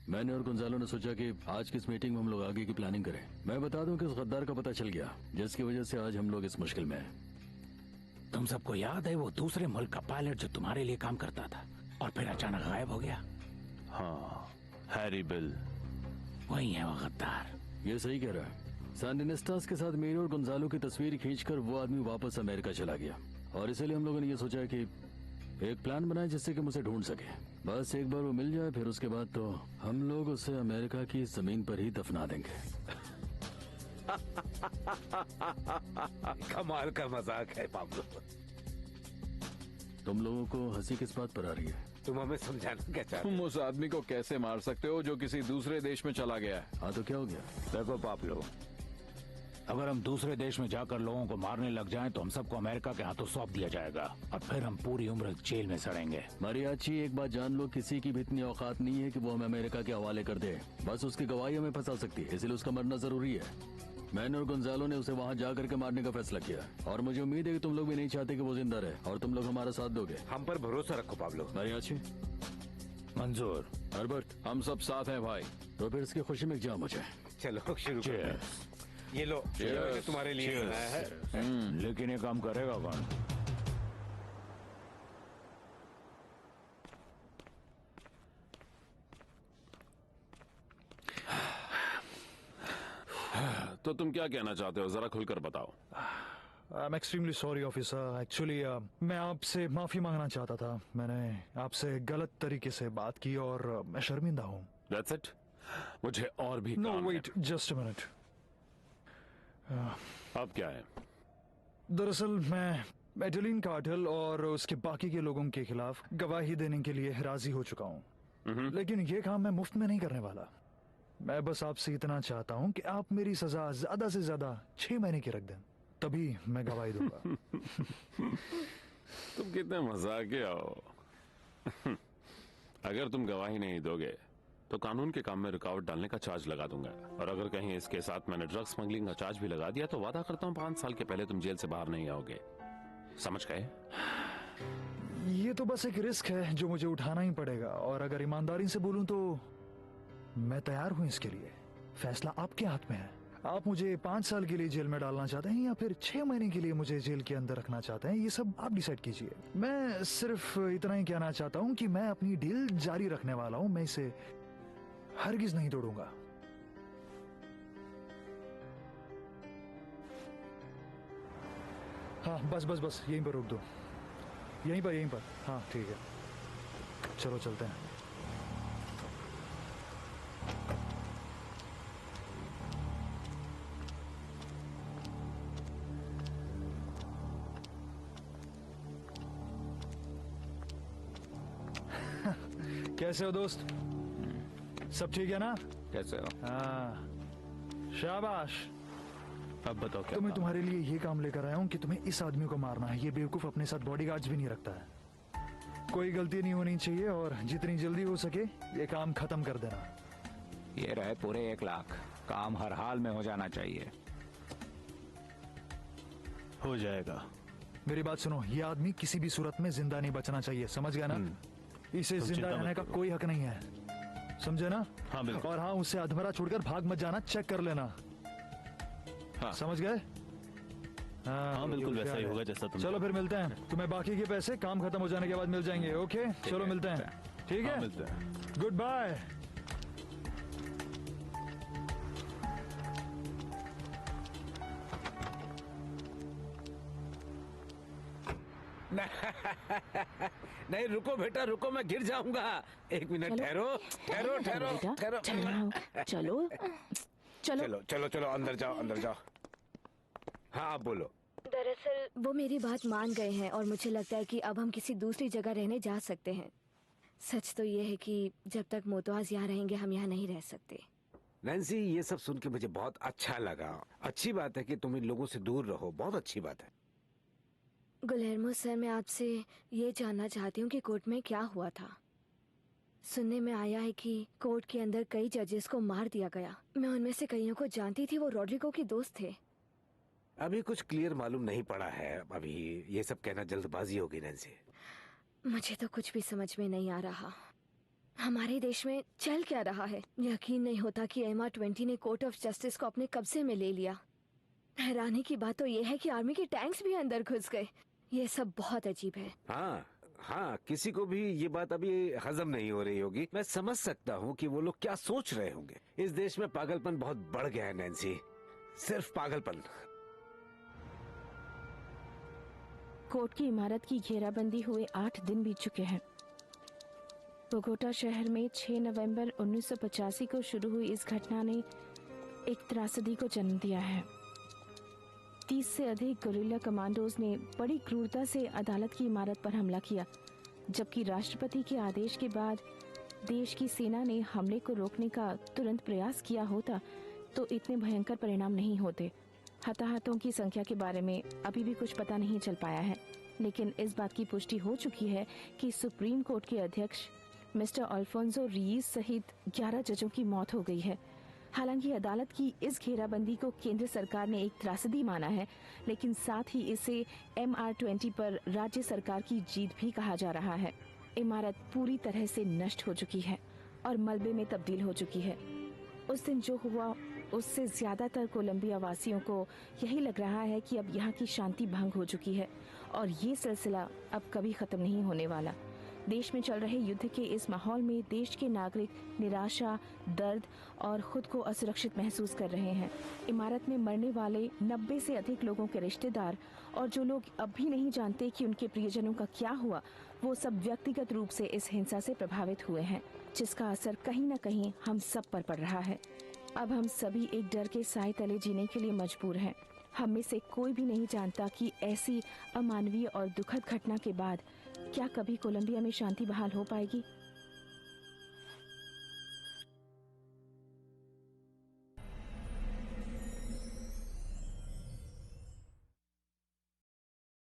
मैंने और गुंजालो ने सोचा कि आज की इस मीटिंग में हम लोग आगे की प्लानिंग करें। मैं बता दूं कि उस गद्दार का पता चल गया जिसकी वजह से आज हम लोग इस मुश्किल में हैं। तुम सबको याद है वो दूसरे मुल्क का पायलट जो तुम्हारे लिए काम करता था और फिर अचानक गायब हो गया? हाँ, हैरी बिल। वही है वो गद्दार। ये सही कह रहा है। सैंडिनिस्टास के साथ मेरी और गुंजालो की तस्वीर खींचकर वो आदमी वापस अमेरिका चला गया, और इसीलिए हम लोगों ने ये सोचा कि एक प्लान बनाए जिससे कि मुझे ढूंढ सके। बस एक बार वो मिल जाए, फिर उसके बाद तो हम लोग उसे अमेरिका की जमीन पर ही दफना देंगे। कमाल का मजाक है पाब्लो। तुम लोगों को हंसी किस बात पर आ रही है? तुम हमें समझाना क्या चाहते तुम उस आदमी को कैसे मार सकते हो जो किसी दूसरे देश में चला गया है? हाँ तो क्या हो गया? देखो पाब्लो, अगर हम दूसरे देश में जाकर लोगों को मारने लग जाएं तो हम सबको अमेरिका के हाथों सौंप दिया जाएगा और फिर हम पूरी उम्र जेल में सड़ेंगे। मारियाची, एक बात जान लो, किसी की भी इतनी औकात नहीं है कि वो हमें अमेरिका के हवाले कर दे। बस उसकी गवाही हमें फंसा सकती है, इसलिए उसका मरना जरूरी है। मैंने और गुंजालो ने उसे वहाँ जा करके मारने का फैसला किया, और मुझे उम्मीद है कि तुम लोग भी नहीं चाहते कि वो जिंदा रहे, और तुम लोग हमारा साथ दोगे। हम पर भरोसा रखो पाब्लो। मारियाची, मंजूर। हर्बर्ट, हम सब साथ हैं भाई। तो फिर इसकी खुशी में क्या मुझे। चलो शुरू करो। ये लो, तुम्हारे लिए बनाया है। लेकिन ये काम करेगा कौन? तो तुम क्या कहना चाहते हो, जरा खुलकर बताओ। I am extremely sorry officer. Actually मैं आपसे माफी मांगना चाहता था। मैंने आपसे गलत तरीके से बात की और मैं शर्मिंदा हूँ। That's it? मुझे और भी नो काम वेट, जस्ट अ मिनट। अब क्या है? दरअसल मैं मेडेलिन कार्टेल और उसके बाकी के लोगों के खिलाफ गवाही देने के लिए राजी हो चुका हूँ, लेकिन ये काम मैं मुफ्त में नहीं करने वाला। मैं बस आपसे इतना चाहता हूँ कि आप मेरी सजा ज्यादा से ज्यादा 6 महीने की रख दें, तभी मैं गवाही दूंगा। तुम कितने मजाकिया हो। अगर तुम गवाही नहीं दोगे तो कानून के काम में रुकावट डालने का चार्ज लगा दूंगा, और अगर कहीं इसके साथ मैंने ड्रग स्मगलिंग का चार्ज भी लगा दिया तो वादा करता हूँ 5 साल के पहले तुम जेल से बाहर नहीं आओगे। समझ गए? ये तो बस एक रिस्क है जो मुझे उठाना ही पड़ेगा, और अगर ईमानदारी से बोलूं तो मैं तैयार हूं इसके लिए। फैसला आपके हाथ में है। आप मुझे 5 साल के लिए जेल में डालना चाहते हैं या फिर 6 महीने के लिए मुझे जेल के अंदर रखना चाहते हैं, ये सब आप डिसाइड कीजिए। मैं सिर्फ इतना ही कहना चाहता हूँ कि मैं अपनी डील जारी रखने वाला हूँ। मैं इसे हरगिज नहीं तोड़ूंगा। हाँ बस बस बस, यहीं पर रोक दो, यहीं पर। हाँ ठीक है, चलो चलते हैं। कैसे हो दोस्त? सब ठीक है ना? कैसे हो? हाँ, शाबाश। अब बताओ क्या? तो मैं तुम्हारे लिए ये काम लेकर आया हूँ कि तुम्हें इस आदमी को मारना है। ये बेवकूफ अपने साथ बॉडीगार्ड्स भी नहीं रखता है। कोई गलती नहीं होनी चाहिए और जितनी जल्दी हो सके ये काम खत्म कर देना। ये रहे पूरे 1 लाख। काम हर हाल में हो जाना चाहिए। हो जाएगा। मेरी बात सुनो, ये आदमी किसी भी सूरत में जिंदा नहीं बचना चाहिए, समझ गया ना? इसे जिंदा रहने का कोई हक नहीं है। समझे ना? हाँ बिल्कुल। और हाँ, उससे अधमरा छोड़कर भाग मत जाना, चेक कर लेना। हाँ समझ गए? हाँ बिल्कुल वैसा ही होगा जैसा तुम। चलो फिर मिलते हैं। तुम्हें बाकी के पैसे काम खत्म हो जाने के बाद मिल जाएंगे। ओके चलो मिलते हैं। ठीक है, मिलते हैं। Good bye. नहीं रुको बेटा रुको, मैं गिर जाऊंगा। एक मिनट ठहरो ठहरो ठहरो ठहरो। चलो चलो चलो चलो चलो अंदर जाओ अंदर जाओ। हाँ आप बोलो। दरअसल वो मेरी बात मान गए हैं और मुझे लगता है कि अब हम किसी दूसरी जगह रहने जा सकते हैं। सच तो ये है कि जब तक मोतवाज यहाँ रहेंगे हम यहाँ नहीं रह सकते। नैन्सी ये सब सुन के मुझे बहुत अच्छा लगा। अच्छी बात है कि तुम इन लोगों से दूर रहो, बहुत अच्छी बात है। गुलेर्मो सर, मैं आपसे ये जानना चाहती हूँ कि कोर्ट में क्या हुआ था। सुनने में आया है कि कोर्ट के अंदर कई जजेस को मार दिया गया। मैं उनमें से कईयों को जानती थी, वो रॉड्रिगो के दोस्त थे। अभी कुछ क्लियर मालूम नहीं पड़ा है। अभी ये सब कहना जल्दबाजी होगी नैन्सी। मुझे तो कुछ भी समझ में नहीं आ रहा। हमारे देश में चल क्या रहा है? यकीन नहीं होता कि MR20 ने कोर्ट ऑफ जस्टिस को अपने कब्जे में ले लिया। हैरानी की बात तो ये है कि आर्मी के टैंक्स भी अंदर घुस गए। ये सब बहुत अजीब है। हाँ हाँ, किसी को भी ये बात अभी हजम नहीं हो रही होगी। मैं समझ सकता हूँ कि वो लोग क्या सोच रहे होंगे। इस देश में पागलपन बहुत बढ़ गया है नैन्सी, सिर्फ पागलपन। कोर्ट की इमारत की घेराबंदी हुए 8 दिन बीत चुके हैं। बोगोटा शहर में 6 नवंबर 1985 को शुरू हुई इस घटना ने एक त्रासदी को जन्म दिया है। 30 से अधिक गुरिल्ला कमांडोज ने बड़ी क्रूरता से अदालत की इमारत पर हमला किया, जबकि राष्ट्रपति के आदेश के बाद देश की सेना ने हमले को रोकने का तुरंत प्रयास किया होता तो इतने भयंकर परिणाम नहीं होते। हताहतों की संख्या के बारे में अभी भी कुछ पता नहीं चल पाया है, लेकिन इस बात की पुष्टि हो चुकी है कि सुप्रीम कोर्ट के अध्यक्ष मिस्टर अल्फोंसो रीज सहित 11 जजों की मौत हो गई है। हालांकि अदालत की इस घेराबंदी को केंद्र सरकार ने एक त्रासदी माना है, लेकिन साथ ही इसे MR20 पर राज्य सरकार की जीत भी कहा जा रहा है। इमारत पूरी तरह से नष्ट हो चुकी है और मलबे में तब्दील हो चुकी है। उस दिन जो हुआ उससे ज्यादातर कोलंबिया वासियों को यही लग रहा है कि अब यहाँ की शांति भंग हो चुकी है और ये सिलसिला अब कभी खत्म नहीं होने वाला। देश में चल रहे युद्ध के इस माहौल में देश के नागरिक निराशा, दर्द और खुद को असुरक्षित महसूस कर रहे हैं। इमारत में मरने वाले 90 से अधिक लोगों के रिश्तेदार और जो लोग अब भी नहीं जानते कि उनके प्रियजनों का क्या हुआ, वो सब व्यक्तिगत रूप से इस हिंसा से प्रभावित हुए हैं, जिसका असर कहीं न कहीं हम सब पर पड़ रहा है। अब हम सभी एक डर के साए तले जीने के लिए मजबूर हैं। हम में से कोई भी नहीं जानता कि ऐसी अमानवीय और दुखद घटना के बाद क्या कभी कोलंबिया में शांति बहाल हो पाएगी।